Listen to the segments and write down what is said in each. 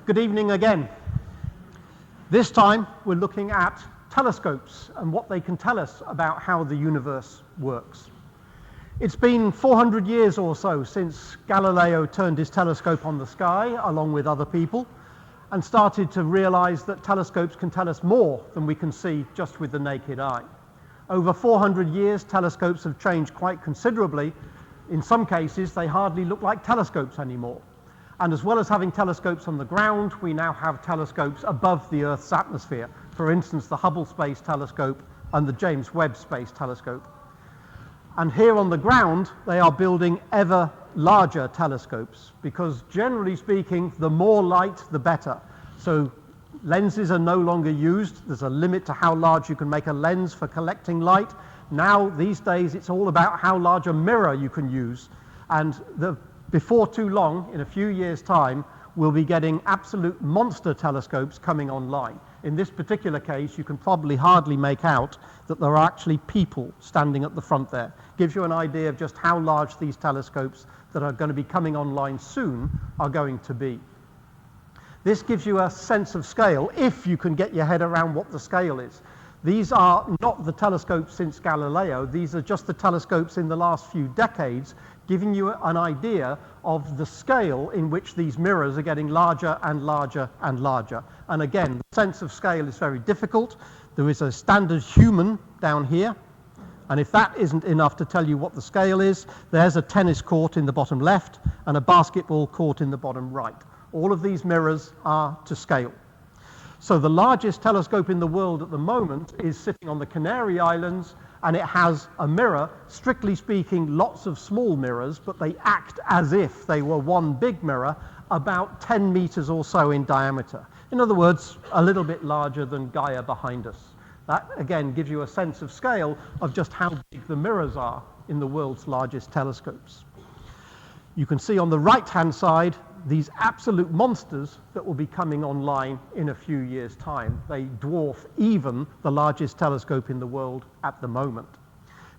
Good evening again. This time we're looking at telescopes and what they can tell us about how the universe works. It's been 400 years or so since Galileo turned his telescope on the sky along with other people and started to realize that telescopes can tell us more than we can see just with the naked eye. Over 400 years, telescopes have changed quite considerably. In some cases, they hardly look like telescopes anymore. And as well as having telescopes on the ground, we now have telescopes above the Earth's atmosphere. For instance, the Hubble Space Telescope and the James Webb Space Telescope. And here on the ground, they are building ever larger telescopes because, generally speaking, the more light, the better. So lenses are no longer used. There's a limit to how large you can make a lens for collecting light. Now, these days, it's all about how large a mirror you can use. And before too long, in a few years' time, we'll be getting absolute monster telescopes coming online. In this particular case, you can probably hardly make out that there are actually people standing at the front there. Gives you an idea of just how large these telescopes that are going to be coming online soon are going to be. This gives you a sense of scale, if you can get your head around what the scale is. These are not the telescopes since Galileo, these are just the telescopes in the last few decades, giving you an idea of the scale in which these mirrors are getting larger and larger and larger. And again, the sense of scale is very difficult. There is a standard human down here, and if that isn't enough to tell you what the scale is, there's a tennis court in the bottom left and a basketball court in the bottom right. All of these mirrors are to scale. So the largest telescope in the world at the moment is sitting on the Canary Islands, and it has a mirror, strictly speaking, lots of small mirrors, but they act as if they were one big mirror, about 10 meters or so in diameter. In other words, a little bit larger than Gaia behind us. That, again, gives you a sense of scale of just how big the mirrors are in the world's largest telescopes. You can see on the right-hand side these absolute monsters that will be coming online in a few years' time. They dwarf even the largest telescope in the world at the moment.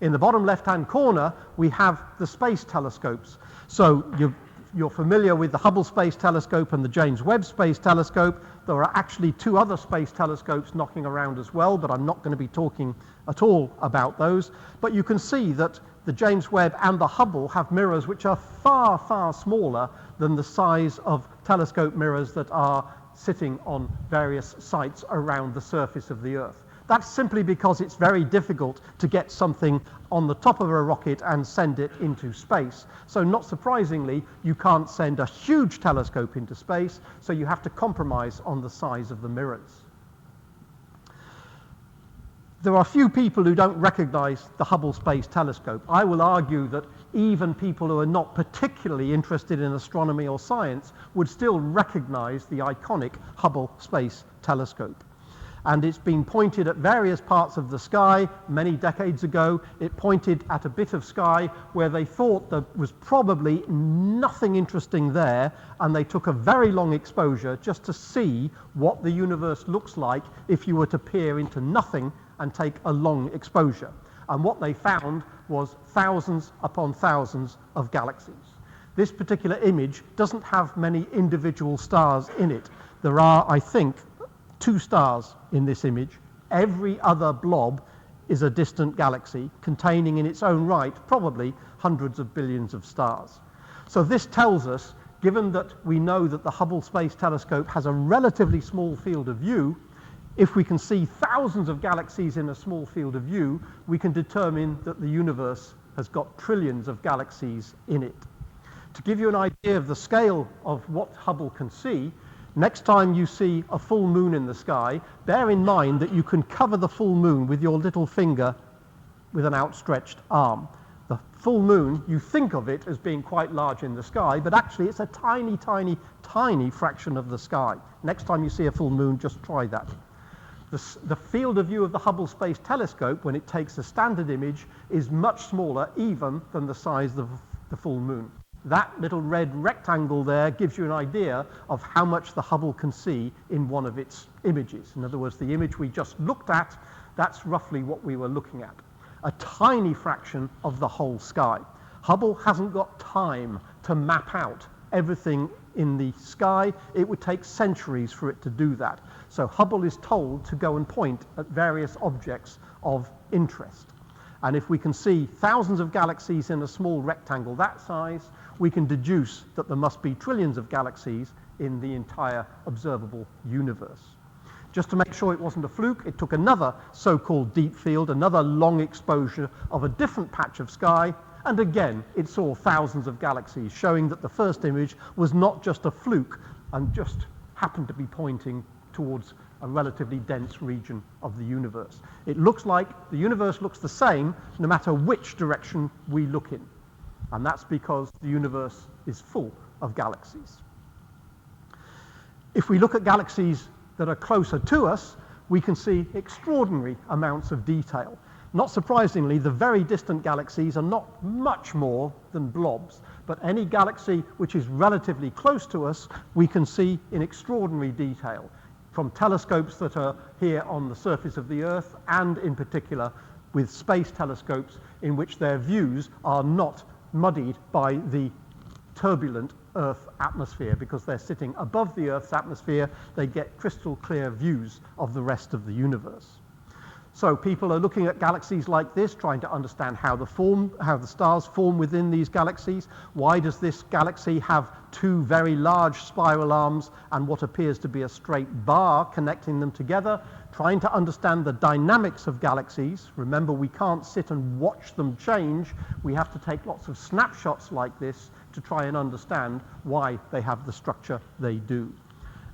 In the bottom left-hand corner, we have the space telescopes. So you're familiar with the Hubble Space Telescope and the James Webb Space Telescope. There are actually two other space telescopes knocking around as well, but I'm not going to be talking at all about those. But you can see that the James Webb and the Hubble have mirrors which are far, far smaller than the size of telescope mirrors that are sitting on various sites around the surface of the Earth. That's simply because it's very difficult to get something on the top of a rocket and send it into space. So not surprisingly, you can't send a huge telescope into space, so you have to compromise on the size of the mirrors. There are few people who don't recognize the Hubble Space Telescope. I will argue that even people who are not particularly interested in astronomy or science would still recognize the iconic Hubble Space Telescope. And it's been pointed at various parts of the sky. Many decades ago, it pointed at a bit of sky where they thought there was probably nothing interesting there, and they took a very long exposure just to see what the universe looks like if you were to peer into nothing and take a long exposure. And what they found was thousands upon thousands of galaxies. This particular image doesn't have many individual stars in it. There are, I think, 2 stars in this image. Every other blob is a distant galaxy containing in its own right probably hundreds of billions of stars. So this tells us, given that we know that the Hubble Space Telescope has a relatively small field of view, if we can see thousands of galaxies in a small field of view, we can determine that the universe has got trillions of galaxies in it. To give you an idea of the scale of what Hubble can see, next time you see a full moon in the sky, bear in mind that you can cover the full moon with your little finger with an outstretched arm. The full moon, you think of it as being quite large in the sky, but actually it's a tiny, tiny, tiny fraction of the sky. Next time you see a full moon, just try that. The field of view of the Hubble Space Telescope, when it takes a standard image, is much smaller even than the size of the full moon. That little red rectangle there gives you an idea of how much the Hubble can see in one of its images. In other words, the image we just looked at, that's roughly what we were looking at. A tiny fraction of the whole sky. Hubble hasn't got time to map out everything in the sky, it would take centuries for it to do that. So Hubble is told to go and point at various objects of interest. And if we can see thousands of galaxies in a small rectangle that size, we can deduce that there must be trillions of galaxies in the entire observable universe. Just to make sure it wasn't a fluke, it took another so-called deep field, another long exposure of a different patch of sky, and again it saw thousands of galaxies, showing that the first image was not just a fluke and just happened to be pointing towards a relatively dense region of the universe. It looks like the universe looks the same no matter which direction we look in, and that's because the universe is full of galaxies. If we look at galaxies that are closer to us, we can see extraordinary amounts of detail. Not surprisingly, the very distant galaxies are not much more than blobs, but any galaxy which is relatively close to us, we can see in extraordinary detail from telescopes that are here on the surface of the Earth, and in particular with space telescopes in which their views are not muddied by the turbulent Earth atmosphere. Because they're sitting above the Earth's atmosphere, they get crystal clear views of the rest of the universe. So people are looking at galaxies like this, trying to understand how the stars form within these galaxies. Why does this galaxy have two very large spiral arms and what appears to be a straight bar connecting them together? Trying to understand the dynamics of galaxies. Remember, we can't sit and watch them change. We have to take lots of snapshots like this to try and understand why they have the structure they do.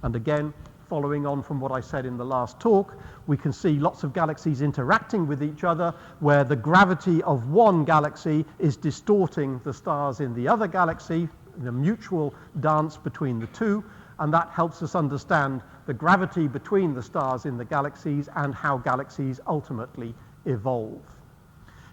And again, following on from what I said in the last talk, we can see lots of galaxies interacting with each other, where the gravity of one galaxy is distorting the stars in the other galaxy, in a mutual dance between the two, and that helps us understand the gravity between the stars in the galaxies and how galaxies ultimately evolve.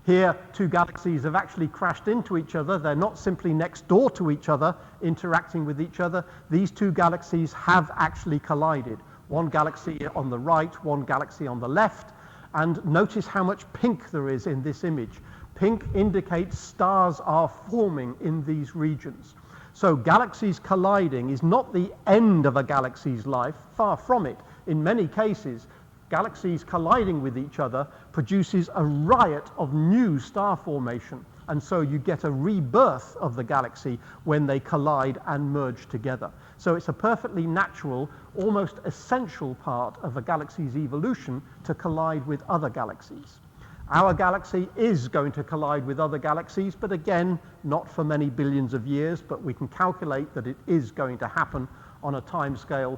Here, two galaxies have actually crashed into each other. They're not simply next door to each other, interacting with each other. These two galaxies have actually collided. One galaxy on the right, one galaxy on the left. And notice how much pink there is in this image. Pink indicates stars are forming in these regions. So galaxies colliding is not the end of a galaxy's life, far from it. In many cases, galaxies colliding with each other produces a riot of new star formation, and so you get a rebirth of the galaxy when they collide and merge together. So it's a perfectly natural, almost essential part of a galaxy's evolution to collide with other galaxies. Our galaxy is going to collide with other galaxies, but again, not for many billions of years, but we can calculate that it is going to happen on a time scale.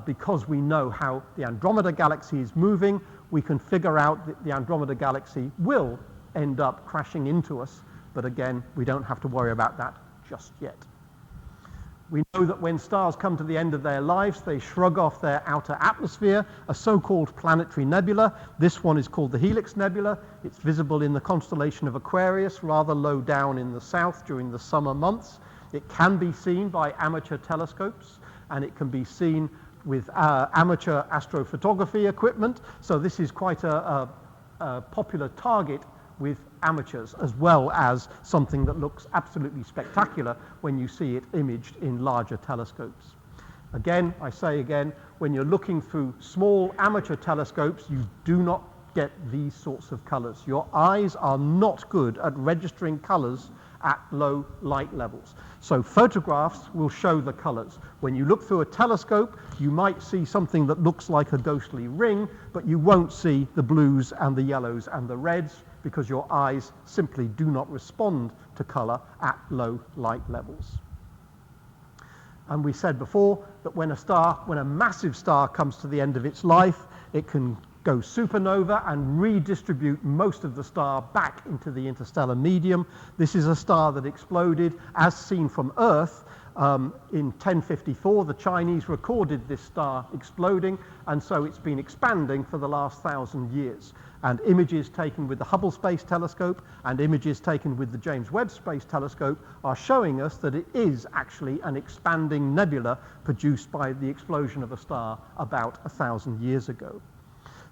Because we know how the Andromeda galaxy is moving, we can figure out that the Andromeda galaxy will end up crashing into us, but again, we don't have to worry about that just yet. We know that when stars come to the end of their lives, they shrug off their outer atmosphere, a so-called planetary nebula. This one is called the Helix Nebula. It's visible in the constellation of Aquarius, rather low down in the south during the summer months. It can be seen by amateur telescopes, and it can be seen with amateur astrophotography equipment. So this is quite a popular target with amateurs, as well as something that looks absolutely spectacular when you see it imaged in larger telescopes. Again, I say again, when you're looking through small amateur telescopes, you do not get these sorts of colors. Your eyes are not good at registering colors at low light levels. So photographs will show the colors. When you look through a telescope, you might see something that looks like a ghostly ring, but you won't see the blues and the yellows and the reds, because your eyes simply do not respond to color at low light levels. And we said before that when a massive star comes to the end of its life, it can go supernova and redistribute most of the star back into the interstellar medium. This is a star that exploded, as seen from Earth, in 1054. The Chinese recorded this star exploding, and so it's been expanding for the last 1,000 years. And images taken with the Hubble Space Telescope and images taken with the James Webb Space Telescope are showing us that it is actually an expanding nebula produced by the explosion of a star about 1,000 years ago.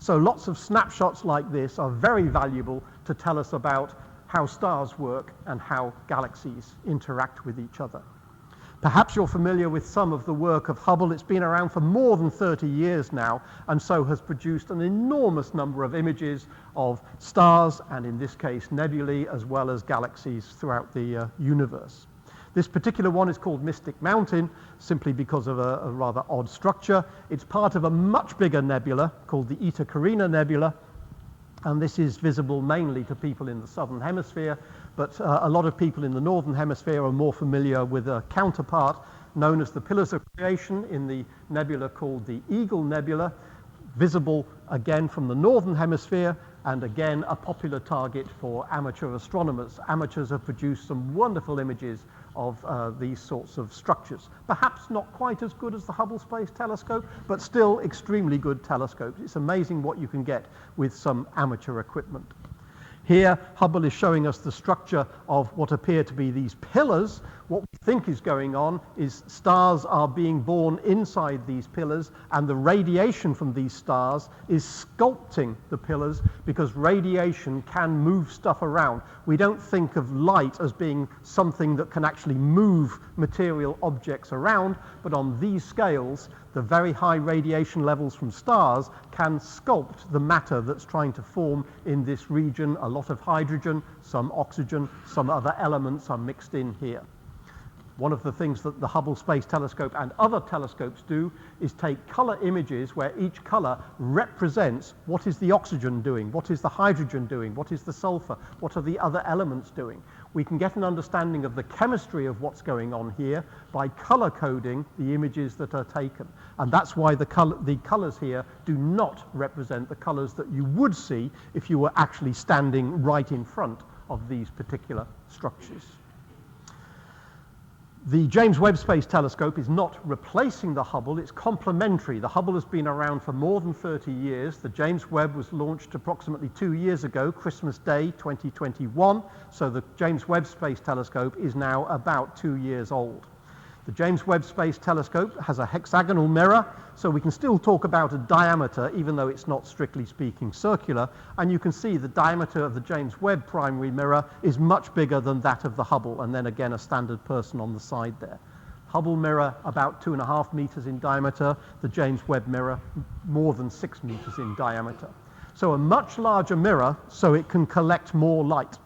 So lots of snapshots like this are very valuable to tell us about how stars work and how galaxies interact with each other. Perhaps you're familiar with some of the work of Hubble. It's been around for more than 30 years now, and so has produced an enormous number of images of stars, and in this case nebulae, as well as galaxies throughout the universe. This particular one is called Mystic Mountain, simply because of a rather odd structure. It's part of a much bigger nebula called the Eta Carina Nebula, and this is visible mainly to people in the southern hemisphere, but a lot of people in the northern hemisphere are more familiar with a counterpart known as the Pillars of Creation in the nebula called the Eagle Nebula, visible again from the northern hemisphere, and again a popular target for amateur astronomers. Amateurs have produced some wonderful images of these sorts of structures. Perhaps not quite as good as the Hubble Space Telescope, but still extremely good telescopes. It's amazing what you can get with some amateur equipment. Here, Hubble is showing us the structure of what appear to be these pillars. What we think is going on is stars are being born inside these pillars, and the radiation from these stars is sculpting the pillars, because radiation can move stuff around. We don't think of light as being something that can actually move material objects around, but on these scales, the very high radiation levels from stars can sculpt the matter that's trying to form in this region. A lot of hydrogen, some oxygen, some other elements are mixed in here. One of the things that the Hubble Space Telescope and other telescopes do is take color images where each color represents what is the oxygen doing, what is the hydrogen doing, what is the sulfur, what are the other elements doing. We can get an understanding of the chemistry of what's going on here by color coding the images that are taken. And that's why the colors here do not represent the colors that you would see if you were actually standing right in front of these particular structures. The James Webb Space Telescope is not replacing the Hubble, it's complementary. The Hubble has been around for more than 30 years. The James Webb was launched approximately 2 years ago, Christmas Day 2021, so the James Webb Space Telescope is now about 2 years old. The James Webb Space Telescope has a hexagonal mirror, so we can still talk about a diameter, even though it's not strictly speaking circular, and you can see the diameter of the James Webb primary mirror is much bigger than that of the Hubble, and then again a standard person on the side there. Hubble mirror about 2.5 meters in diameter, the James Webb mirror more than 6 meters in diameter. So a much larger mirror so it can collect more light.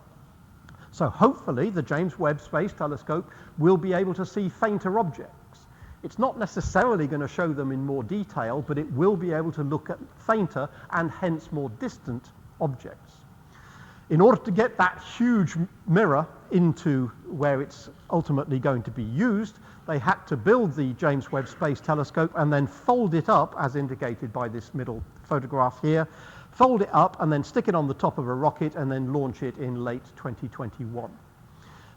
So hopefully the James Webb Space Telescope will be able to see fainter objects. It's not necessarily going to show them in more detail, but it will be able to look at fainter and hence more distant objects. In order to get that huge mirror into where it's ultimately going to be used, they had to build the James Webb Space Telescope and then fold it up, as indicated by this middle photograph here, fold it up and then stick it on the top of a rocket and then launch it in late 2021.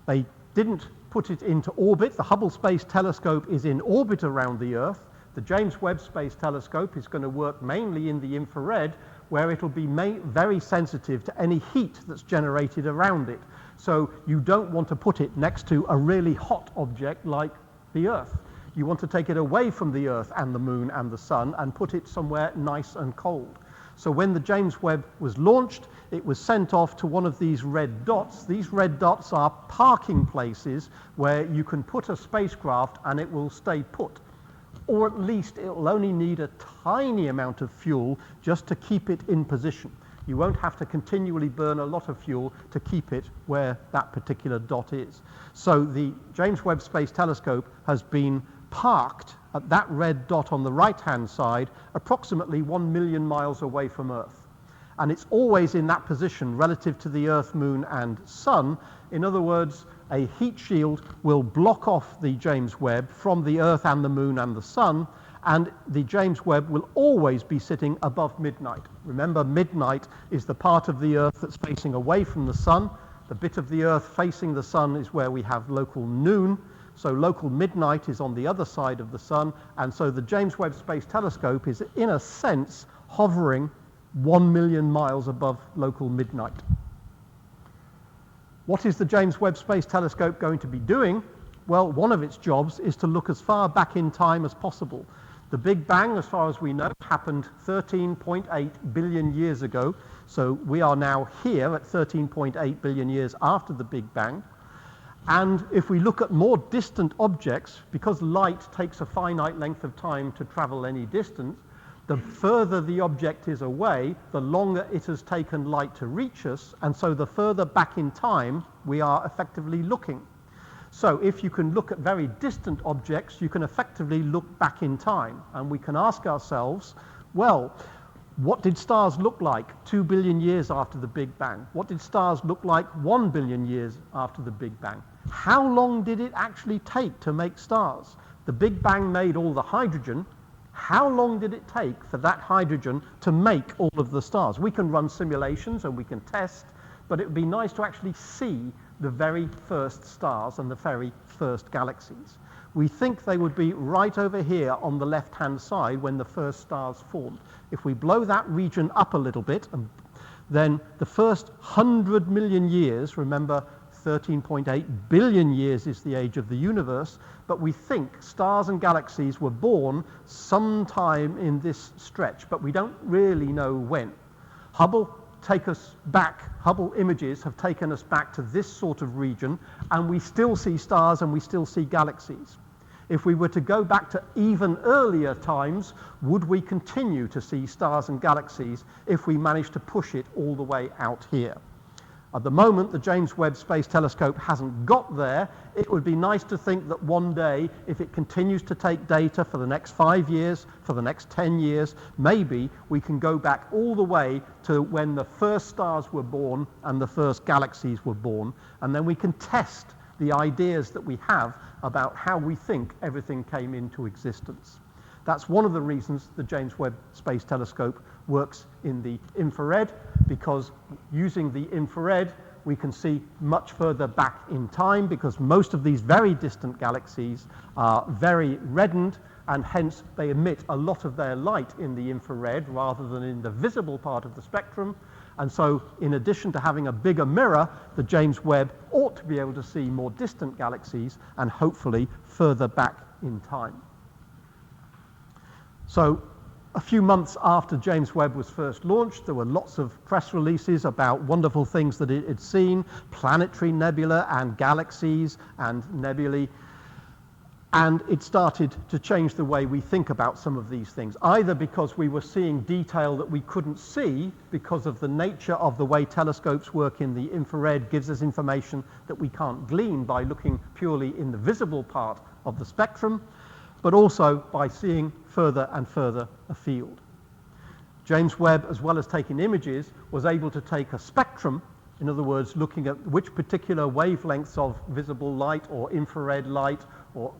They didn't put it into orbit. The Hubble Space Telescope is in orbit around the Earth. The James Webb Space Telescope is going to work mainly in the infrared, where it'll be very sensitive to any heat that's generated around it. So you don't want to put it next to a really hot object like the Earth. You want to take it away from the Earth and the Moon and the Sun and put it somewhere nice and cold. So when the James Webb was launched, it was sent off to one of these red dots. These red dots are parking places where you can put a spacecraft and it will stay put. Or at least it will only need a tiny amount of fuel just to keep it in position. You won't have to continually burn a lot of fuel to keep it where that particular dot is. So the James Webb Space Telescope has been parked at that red dot on the right-hand side, approximately 1 million miles away from Earth. And it's always in that position relative to the Earth, Moon, and Sun. In other words, a heat shield will block off the James Webb from the Earth and the Moon and the Sun, and the James Webb will always be sitting above midnight. Remember, midnight is the part of the Earth that's facing away from the Sun. The bit of the Earth facing the Sun is where we have local noon. So local midnight is on the other side of the Sun, and so the James Webb Space Telescope is, in a sense, hovering 1 million miles above local midnight. What is the James Webb Space Telescope going to be doing? Well, one of its jobs is to look as far back in time as possible. The Big Bang, as far as we know, happened 13.8 billion years ago, so we are now here at 13.8 billion years after the Big Bang. And if we look at more distant objects, because light takes a finite length of time to travel any distance, the further the object is away, the longer it has taken light to reach us, and so the further back in time we are effectively looking. So if you can look at very distant objects, you can effectively look back in time, and we can ask ourselves, well, what did stars look like 2 billion years after the Big Bang? What did stars look like 1 billion years after the Big Bang? How long did it actually take to make stars? The Big Bang made all the hydrogen. How long did it take for that hydrogen to make all of the stars? We can run simulations and we can test, but it would be nice to actually see the very first stars and the very first galaxies. We think they would be right over here on the left-hand side when the first stars formed. If we blow that region up a little bit, then the first 100 million years, remember 13.8 billion years is the age of the universe, but we think stars and galaxies were born sometime in this stretch, but we don't really know when. Hubble images have taken us back to this sort of region, and we still see stars and we still see galaxies. If we were to go back to even earlier times, would we continue to see stars and galaxies if we managed to push it all the way out here? At the moment, the James Webb Space Telescope hasn't got there. It would be nice to think that one day, if it continues to take data for the next 5 years, for the next 10 years, maybe we can go back all the way to when the first stars were born and the first galaxies were born, and then we can test the ideas that we have about how we think everything came into existence. That's one of the reasons the James Webb Space Telescope works in the infrared, because using the infrared we can see much further back in time, because most of these very distant galaxies are very reddened, and hence they emit a lot of their light in the infrared rather than in the visible part of the spectrum. And so in addition to having a bigger mirror, the James Webb ought to be able to see more distant galaxies and hopefully further back in time. So a few months after James Webb was first launched, there were lots of press releases about wonderful things that it had seen, planetary nebula and galaxies and nebulae. And it started to change the way we think about some of these things, either because we were seeing detail that we couldn't see because of the nature of the way telescopes work in the infrared gives us information that we can't glean by looking purely in the visible part of the spectrum, but also by seeing further and further afield. James Webb, as well as taking images, was able to take a spectrum, in other words, looking at which particular wavelengths of visible light or infrared light, or,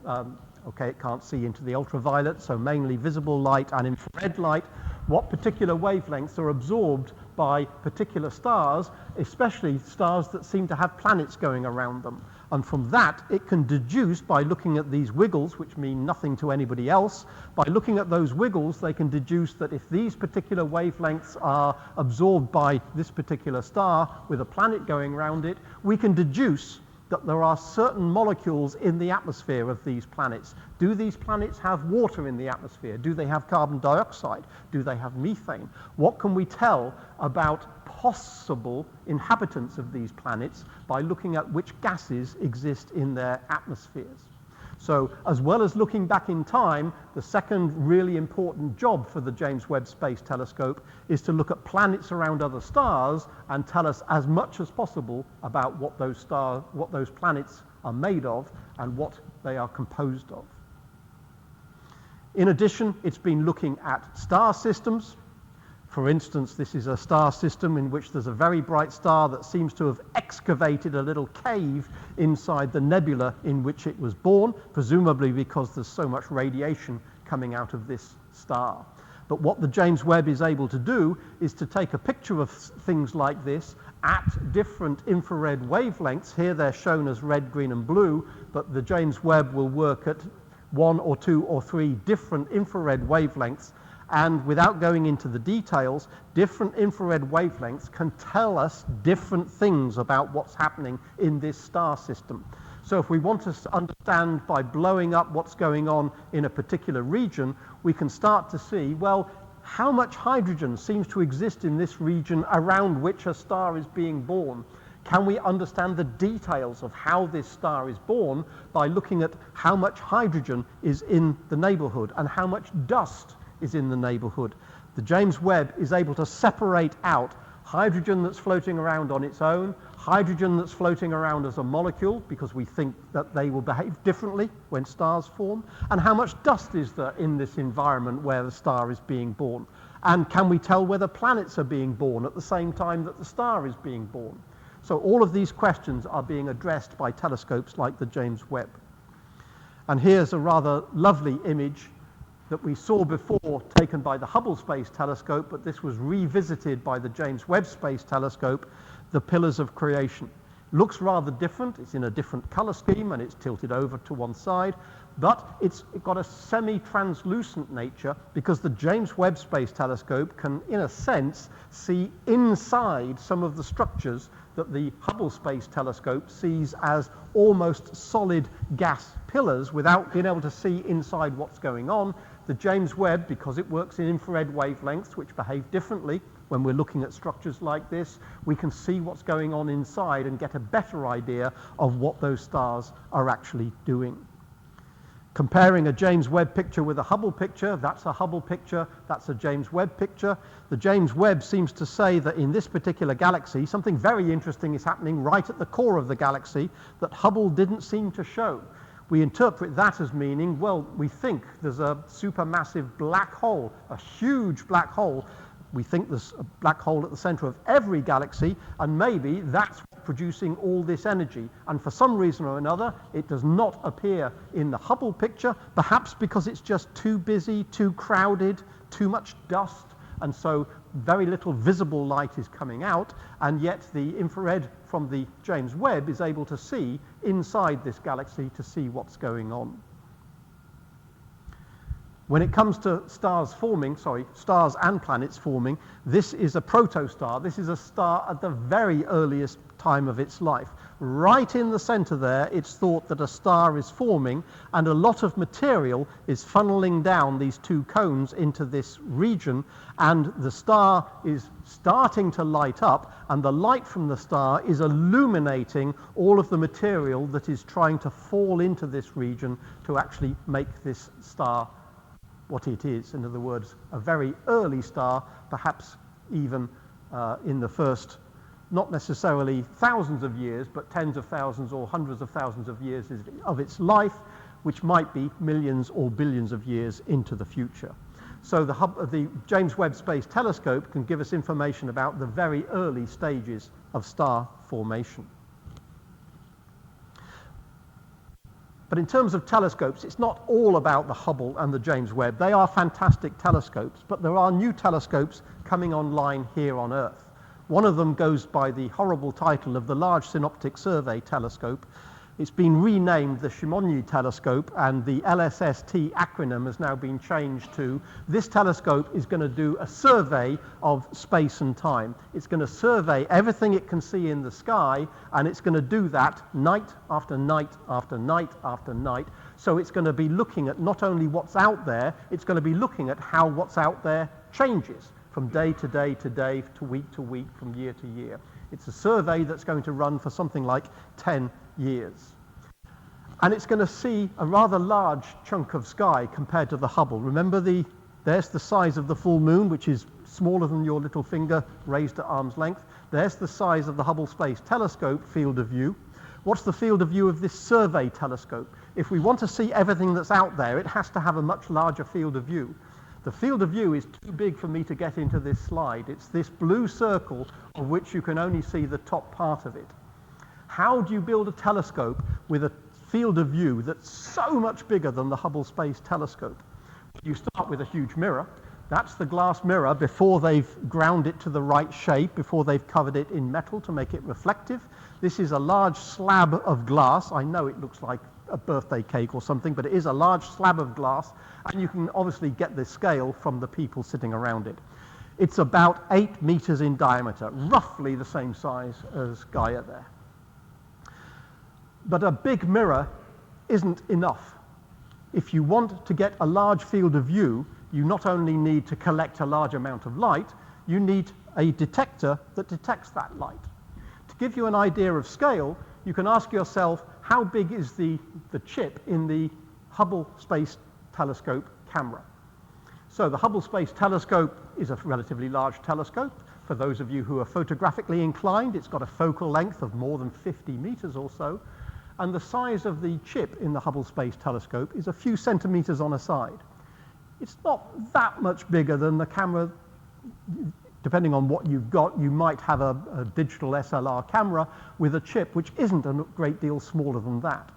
it can't see into the ultraviolet, so mainly visible light and infrared light, what particular wavelengths are absorbed by particular stars, especially stars that seem to have planets going around them. And from that, it can deduce, by looking at these wiggles, which mean nothing to anybody else, by looking at those wiggles, they can deduce that if these particular wavelengths are absorbed by this particular star with a planet going around it, we can deduce that there are certain molecules in the atmosphere of these planets. Do these planets have water in the atmosphere? Do they have carbon dioxide? Do they have methane? What can we tell about possible inhabitants of these planets by looking at which gases exist in their atmospheres? So as well as looking back in time, the second really important job for the James Webb Space Telescope is to look at planets around other stars and tell us as much as possible about what those planets are made of and what they are composed of. In addition, it's been looking at star systems. For instance, this is a star system in which there's a very bright star that seems to have excavated a little cave inside the nebula in which it was born, presumably because there's so much radiation coming out of this star. But what the James Webb is able to do is to take a picture of things like this at different infrared wavelengths. Here they're shown as red, green, and blue, but the James Webb will work at 1 or 2 or 3 different infrared wavelengths. And without going into the details, different infrared wavelengths can tell us different things about what's happening in this star system. So if we want to understand by blowing up what's going on in a particular region, we can start to see, well, how much hydrogen seems to exist in this region around which a star is being born? Can we understand the details of how this star is born by looking at how much hydrogen is in the neighborhood and how much dust is in the neighborhood? The James Webb is able to separate out hydrogen that's floating around on its own, hydrogen that's floating around as a molecule, because we think that they will behave differently when stars form, and how much dust is there in this environment where the star is being born. And can we tell whether planets are being born at the same time that the star is being born? So all of these questions are being addressed by telescopes like the James Webb. And here's a rather lovely image that we saw before, taken by the Hubble Space Telescope, but this was revisited by the James Webb Space Telescope, the Pillars of Creation. Looks rather different. It's in a different color scheme and it's tilted over to one side, but it's got a semi-translucent nature because the James Webb Space Telescope can, in a sense, see inside some of the structures that the Hubble Space Telescope sees as almost solid gas pillars without being able to see inside what's going on. The James Webb, because it works in infrared wavelengths, which behave differently when we're looking at structures like this, we can see what's going on inside and get a better idea of what those stars are actually doing. Comparing a James Webb picture with a Hubble picture, that's a Hubble picture, that's a James Webb picture. The James Webb seems to say that in this particular galaxy, something very interesting is happening right at the core of the galaxy that Hubble didn't seem to show. We interpret that as meaning, well, we think there's a supermassive black hole, a huge black hole. We think there's a black hole at the center of every galaxy, and maybe that's producing all this energy. And for some reason or another, it does not appear in the Hubble picture, perhaps because it's just too busy, too crowded, too much dust, and so very little visible light is coming out, and yet the infrared from the James Webb is able to see inside this galaxy to see what's going on. When it comes to stars and planets forming, this is a protostar. This is a star at the very earliest time of its life. Right in the center there, it's thought that a star is forming, and a lot of material is funneling down these two cones into this region, and the star is starting to light up, and the light from the star is illuminating all of the material that is trying to fall into this region to actually make this star what it is. In other words, a very early star, perhaps even in the first, not necessarily thousands of years, but tens of thousands or hundreds of thousands of years of its life, which might be millions or billions of years into the future. So the James Webb Space Telescope can give us information about the very early stages of star formation. But in terms of telescopes, it's not all about the Hubble and the James Webb. They are fantastic telescopes, but there are new telescopes coming online here on Earth. One of them goes by the horrible title of the Large Synoptic Survey Telescope. It's been renamed the Shimonoseki Telescope, and the LSST acronym has now been changed to, this telescope is going to do a survey of space and time. It's going to survey everything it can see in the sky, and it's going to do that night after night after night after night. So it's going to be looking at not only what's out there, it's going to be looking at how what's out there changes from day to day to day, to week, from year to year. It's a survey that's going to run for something like 10 years. And it's going to see a rather large chunk of sky compared to the Hubble. Remember, there's the size of the full moon, which is smaller than your little finger raised at arm's length. There's the size of the Hubble Space Telescope field of view. What's the field of view of this survey telescope? If we want to see everything that's out there, it has to have a much larger field of view. The field of view is too big for me to get into this slide. It's this blue circle of which you can only see the top part of it. How do you build a telescope with a field of view that's so much bigger than the Hubble Space Telescope? You start with a huge mirror. That's the glass mirror before they've ground it to the right shape, before they've covered it in metal to make it reflective. This is a large slab of glass. I know it looks like a birthday cake or something, but it is a large slab of glass, and you can obviously get the scale from the people sitting around it. It's about 8 meters in diameter, roughly the same size as Gaia there. But a big mirror isn't enough. If you want to get a large field of view, you not only need to collect a large amount of light, you need a detector that detects that light. To give you an idea of scale, you can ask yourself, how big is the chip in the Hubble Space Telescope camera? So the Hubble Space Telescope is a relatively large telescope. For those of you who are photographically inclined, it's got a focal length of more than 50 meters or so. And the size of the chip in the Hubble Space Telescope is a few centimeters on a side. It's not that much bigger than the camera. Depending on what you've got, you might have a digital SLR camera with a chip which isn't a great deal smaller than that.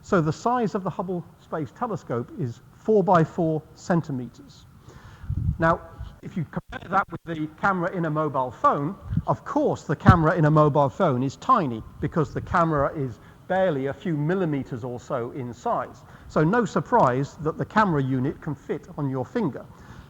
So the size of the Hubble Space Telescope is 4 by 4 centimeters. Now, if you compare that with the camera in a mobile phone, of course the camera in a mobile phone is tiny because the camera is barely a few millimeters or so in size. So no surprise that the camera unit can fit on your finger.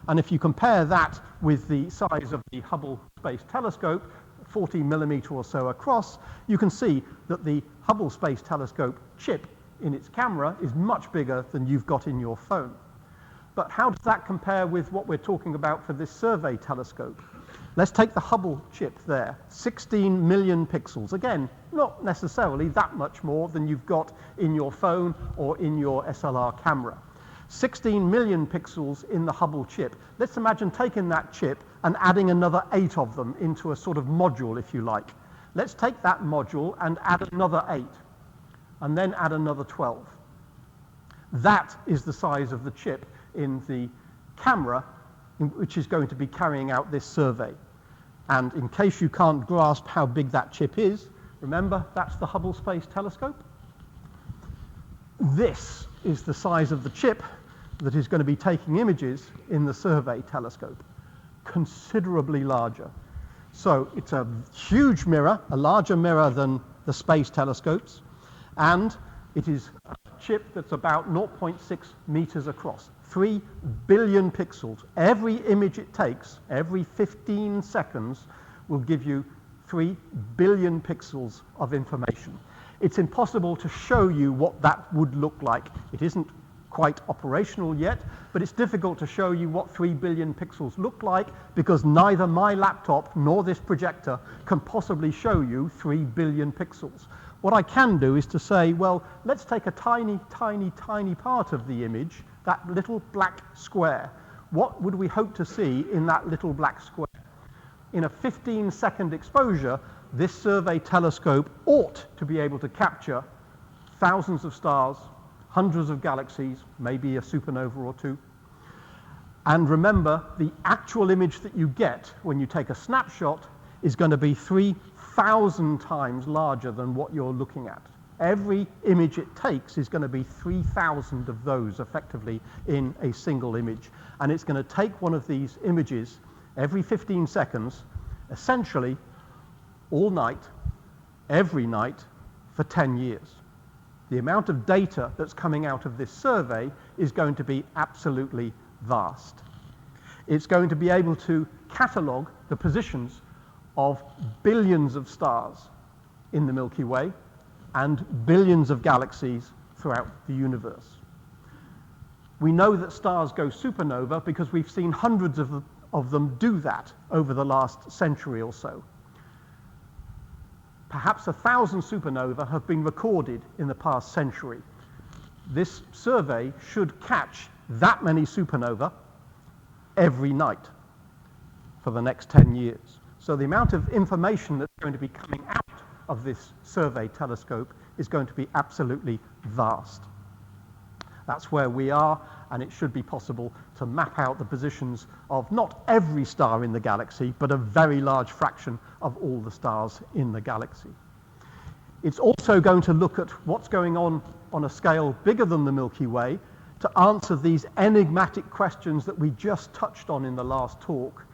And if you compare that with the size of the Hubble Space Telescope, 40 millimeter or so across, you can see that the Hubble Space Telescope chip in its camera is much bigger than you've got in your phone. But how does that compare with what we're talking about for this survey telescope? Let's take the Hubble chip there, 16 million pixels. Again, not necessarily that much more than you've got in your phone or in your SLR camera. 16 million pixels in the Hubble chip. Let's imagine taking that chip and adding another 8 of them into a sort of module, if you like. Let's take that module and add another 8, and then add another 12. That is the size of the chip in the camera which is going to be carrying out this survey. And in case you can't grasp how big that chip is, remember, that's the Hubble Space Telescope. This is the size of the chip that is going to be taking images in the survey telescope, considerably larger. So it's a huge mirror, a larger mirror than the space telescopes, and it is a chip that's about 0.6 meters across, 3 billion pixels. Every image it takes, every 15 seconds, will give you 3 billion pixels of information. It's impossible to show you what that would look like. It isn't quite operational yet, but it's difficult to show you what 3 billion pixels look like because neither my laptop nor this projector can possibly show you 3 billion pixels. What I can do is to say, well, let's take a tiny, tiny, tiny part of the image, that little black square. What would we hope to see in that little black square? In a 15-second exposure, this survey telescope ought to be able to capture thousands of stars, hundreds of galaxies, maybe a supernova or two. And remember, the actual image that you get when you take a snapshot is going to be 3,000 times larger than what you're looking at. Every image it takes is going to be 3,000 of those effectively in a single image. And it's going to take one of these images every 15 seconds, essentially all night, every night, for 10 years. The amount of data that's coming out of this survey is going to be absolutely vast. It's going to be able to catalogue the positions of billions of stars in the Milky Way and billions of galaxies throughout the universe. We know that stars go supernova because we've seen hundreds of them do that over the last century or so. Perhaps 1,000 supernovae have been recorded in the past century. This survey should catch that many supernovae every night for the next 10 years. So the amount of information that's going to be coming out of this survey telescope is going to be absolutely vast. That's where we are, and it should be possible to map out the positions of not every star in the galaxy, but a very large fraction of all the stars in the galaxy. It's also going to look at what's going on a scale bigger than the Milky Way to answer these enigmatic questions that we just touched on in the last talk.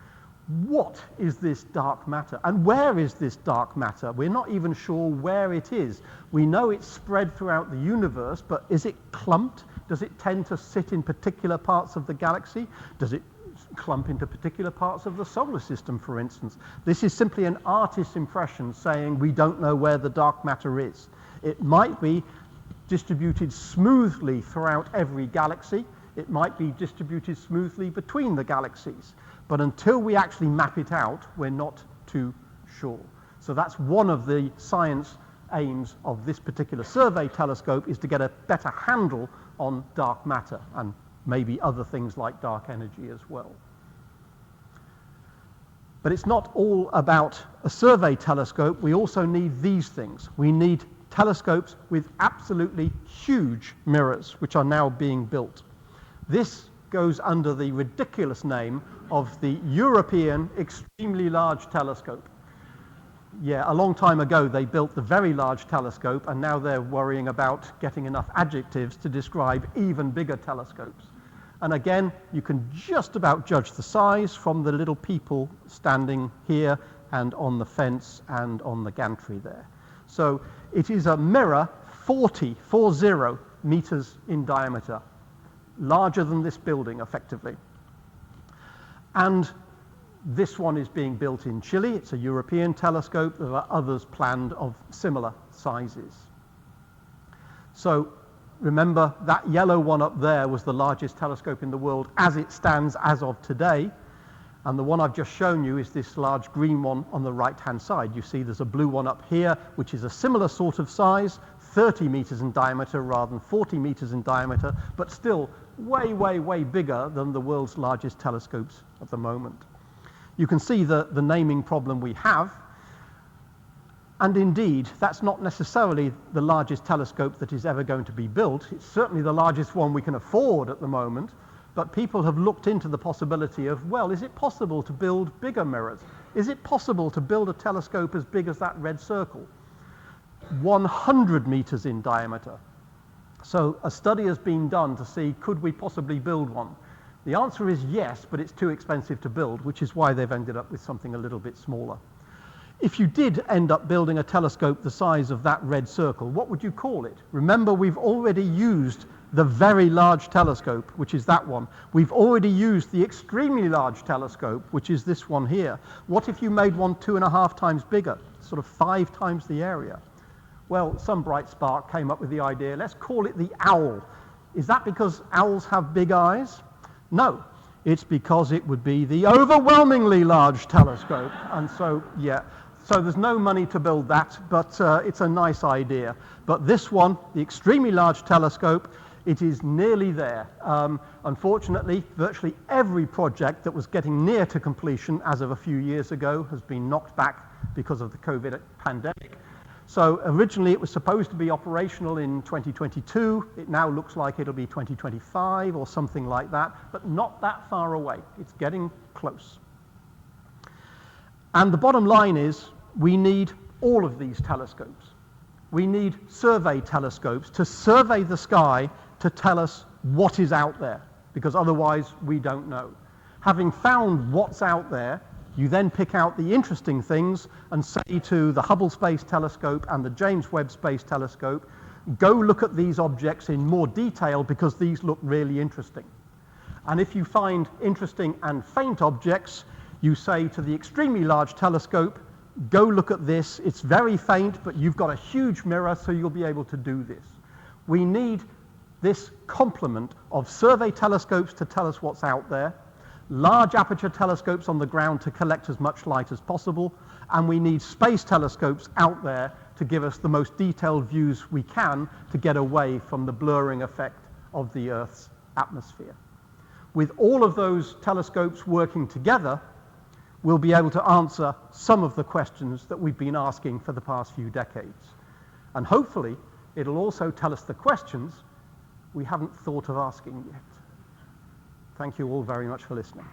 What is this dark matter? And where is this dark matter? We're not even sure where it is. We know it's spread throughout the universe, but is it clumped? Does it tend to sit in particular parts of the galaxy? Does it clump into particular parts of the solar system, for instance? This is simply an artist's impression saying we don't know where the dark matter is. It might be distributed smoothly throughout every galaxy. It might be distributed smoothly between the galaxies. But until we actually map it out, we're not too sure. So that's one of the science aims of this particular survey telescope, is to get a better handle on dark matter and maybe other things like dark energy as well. But it's not all about a survey telescope. We also need these things. We need telescopes with absolutely huge mirrors, which are now being built. This goes under the ridiculous name of the European Extremely Large Telescope. Yeah, a long time ago they built the Very Large Telescope, and now they're worrying about getting enough adjectives to describe even bigger telescopes. And again, you can just about judge the size from the little people standing here and on the fence and on the gantry there. So it is a mirror 40 meters in diameter, larger than this building effectively. And this one is being built in Chile. It's a European telescope. There are others planned of similar sizes. So remember, that yellow one up there was the largest telescope in the world as it stands as of today. And the one I've just shown you is this large green one on the right-hand side. You see there's a blue one up here, which is a similar sort of size, 30 meters in diameter rather than 40 meters in diameter, but still way, way, way bigger than the world's largest telescopes at the moment. You can see the naming problem we have. And indeed, that's not necessarily the largest telescope that is ever going to be built. It's certainly the largest one we can afford at the moment. But people have looked into the possibility of, well, is it possible to build bigger mirrors? Is it possible to build a telescope as big as that red circle? 100 meters in diameter. So a study has been done to see, could we possibly build one? The answer is yes, but it's too expensive to build, which is why they've ended up with something a little bit smaller. If you did end up building a telescope the size of that red circle, what would you call it? Remember, we've already used the Very Large Telescope, which is that one. We've already used the Extremely Large Telescope, which is this one here. What if you made one 2.5 times bigger, sort of 5 times the area? Well, some bright spark came up with the idea, let's call it the Owl. Is that because owls have big eyes? No, it's because it would be the Overwhelmingly Large Telescope. And so, yeah. So there's no money to build that, but it's a nice idea. But this one, the Extremely Large Telescope, it is nearly there. Unfortunately, virtually every project that was getting near to completion as of a few years ago has been knocked back because of the COVID pandemic. So originally it was supposed to be operational in 2022. It now looks like it'll be 2025 or something like that, but not that far away. It's getting close. And the bottom line is, we need all of these telescopes. We need survey telescopes to survey the sky to tell us what is out there, because otherwise we don't know. Having found what's out there, you then pick out the interesting things and say to the Hubble Space Telescope and the James Webb Space Telescope, go look at these objects in more detail because these look really interesting. And if you find interesting and faint objects, you say to the Extremely Large Telescope, go look at this. It's very faint, but you've got a huge mirror, so you'll be able to do this. We need this complement of survey telescopes to tell us what's out there, large aperture telescopes on the ground to collect as much light as possible, and we need space telescopes out there to give us the most detailed views we can to get away from the blurring effect of the Earth's atmosphere. With all of those telescopes working together, we'll be able to answer some of the questions that we've been asking for the past few decades. And hopefully, it'll also tell us the questions we haven't thought of asking yet. Thank you all very much for listening.